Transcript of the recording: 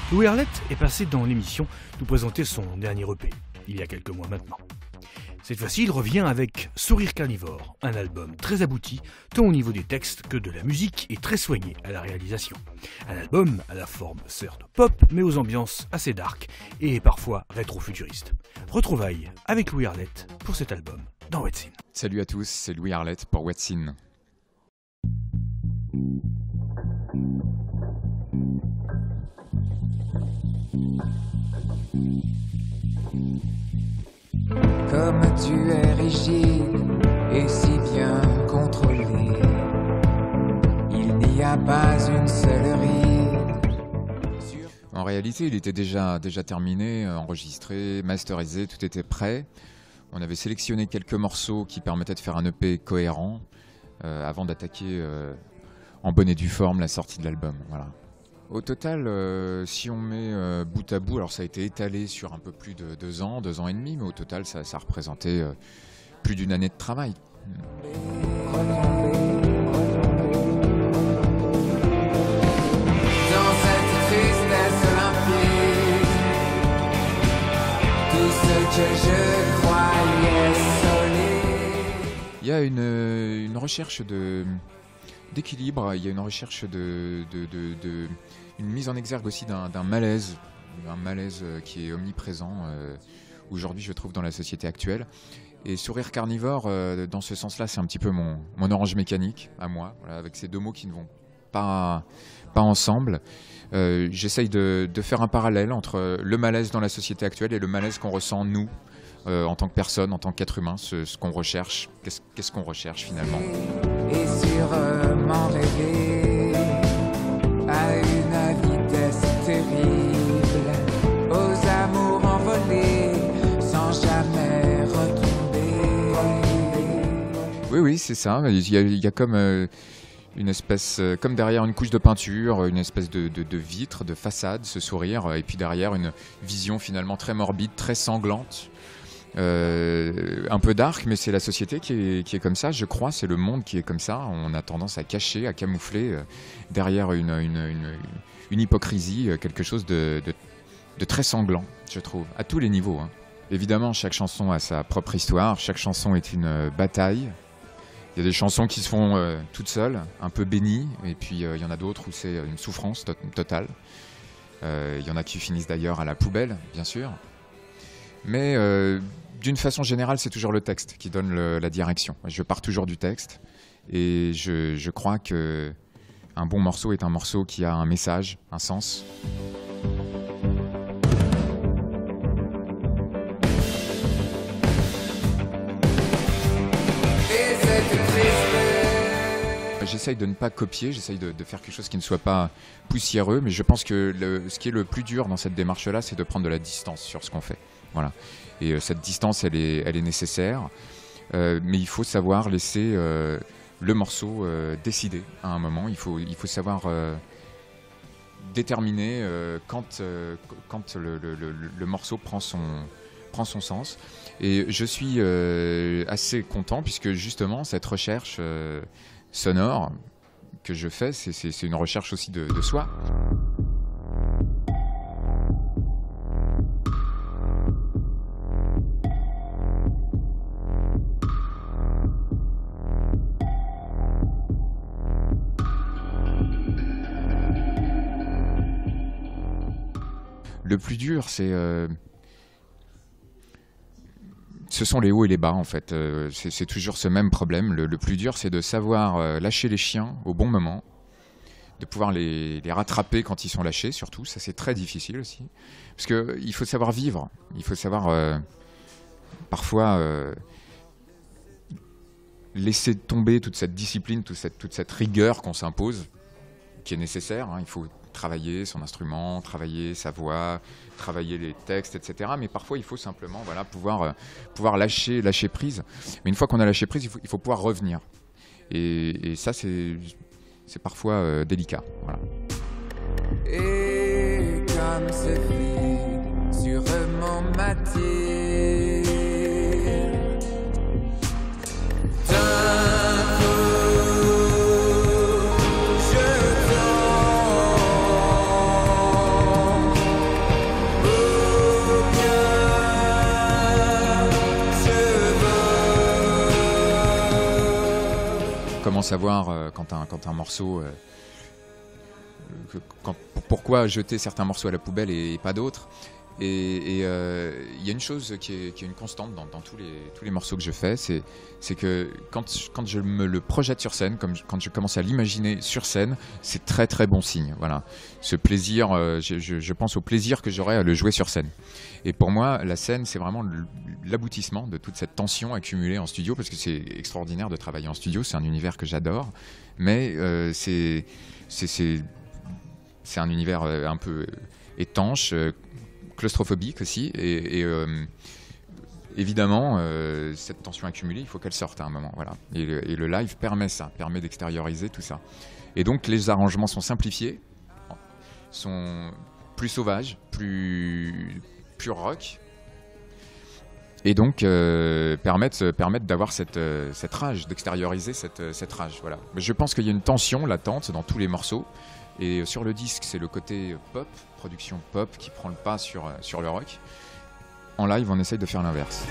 Louis Arlette est passé dans l'émission nous présenter son dernier EP, il y a quelques mois maintenant. Cette fois-ci, il revient avec Sourire Carnivore, un album très abouti, tant au niveau des textes que de la musique et très soigné à la réalisation. Un album à la forme certes pop, mais aux ambiances assez dark et parfois rétro-futuristes. Retrouvailles avec Louis Arlette pour cet album dans What's In. Salut à tous, c'est Louis Arlette pour What's In. Comme tu es rigide et si bien contrôlé, il n'y a pas une seule ride. En réalité, il était déjà terminé, enregistré, masterisé, tout était prêt. On avait sélectionné quelques morceaux qui permettaient de faire un EP cohérent avant d'attaquer en bonne et due forme la sortie de l'album. Voilà. Au total, si on met bout à bout, alors ça a été étalé sur un peu plus de 2 ans et demi, mais au total ça représentait plus d'1 année de travail. Dans cette tristesse limpide, tout ce que je croyais solide. Il y a une recherche d'équilibre, il y a une recherche une mise en exergue aussi d'un malaise, qui est omniprésent aujourd'hui, je trouve, dans la société actuelle. Et Sourire Carnivore, dans ce sens-là, c'est un petit peu mon orange mécanique à moi, voilà, avec ces 2 mots qui ne vont pas ensemble. J'essaye de faire un parallèle entre le malaise dans la société actuelle et le malaise qu'on ressent nous, en tant que personne, en tant qu'être humain, ce qu'on recherche, qu'est-ce qu'on recherche finalement. Et sûrement rêver à une vitesse terrible, aux amours envolés sans jamais retomber. Oui, c'est ça. Il y a comme une espèce, comme derrière une couche de peinture, une espèce de vitre, de façade, ce sourire, et puis derrière une vision finalement très morbide, très sanglante. Un peu dark, mais c'est la société qui est comme ça, je crois, c'est le monde qui est comme ça. On a tendance à cacher, à camoufler derrière une hypocrisie, quelque chose de très sanglant, je trouve, à tous les niveaux. Hein. Évidemment, chaque chanson a sa propre histoire, chaque chanson est une bataille. Il y a des chansons qui se font toutes seules, un peu bénies, et puis il y en a d'autres où c'est une souffrance totale. Il y en a qui finissent d'ailleurs à la poubelle, bien sûr. Mais d'une façon générale, c'est toujours le texte qui donne la direction. Je pars toujours du texte et je crois qu'un bon morceau est un morceau qui a un message, un sens. J'essaye de ne pas copier, j'essaye de faire quelque chose qui ne soit pas poussiéreux, mais je pense que ce qui est le plus dur dans cette démarche-là, c'est de prendre de la distance sur ce qu'on fait. Voilà. Et cette distance, elle est nécessaire, mais il faut savoir laisser le morceau décider à un moment. Il faut savoir déterminer quand le morceau prend son sens. Et je suis assez content puisque justement cette recherche sonore que je fais, c'est une recherche aussi de soi. Le plus dur, ce sont les hauts et les bas en fait. C'est toujours ce même problème. Le plus dur, c'est de savoir lâcher les chiens au bon moment, de pouvoir les rattraper quand ils sont lâchés surtout. Ça, c'est très difficile aussi. Parce qu'il faut savoir vivre. Il faut savoir parfois laisser tomber toute cette discipline, toute cette rigueur qu'on s'impose, qui est nécessaire. Hein. Il faut travailler son instrument, travailler sa voix, travailler les textes, etc. Mais parfois, il faut simplement pouvoir lâcher prise. Mais une fois qu'on a lâché prise, il faut pouvoir revenir. Et ça, c'est parfois délicat. Voilà. Et comme ce fil sur mon matière, d'un coup, je tombe. commence à voir quand un morceau... pourquoi jeter certains morceaux à la poubelle et pas d'autres. Et il y a une chose qui est une constante dans tous les morceaux que je fais, c'est que quand je me le projette sur scène, quand je commence à l'imaginer sur scène, c'est très très bon signe. Voilà. Ce plaisir, je pense au plaisir que j'aurai à le jouer sur scène. Et pour moi, la scène, c'est vraiment l'aboutissement de toute cette tension accumulée en studio, parce que c'est extraordinaire de travailler en studio, c'est un univers que j'adore, mais c'est un univers un peu étanche, claustrophobique aussi, et évidemment cette tension accumulée, il faut qu'elle sorte à un moment, voilà. Et le live permet d'extérioriser tout ça. Et donc les arrangements sont simplifiés, sont plus sauvages, plus rock, et donc permettent d'avoir cette rage, d'extérioriser cette rage, voilà. Je pense qu'il y a une tension latente dans tous les morceaux. Et sur le disque, c'est le côté pop, production pop, qui prend le pas sur le rock. En live, on essaye de faire l'inverse.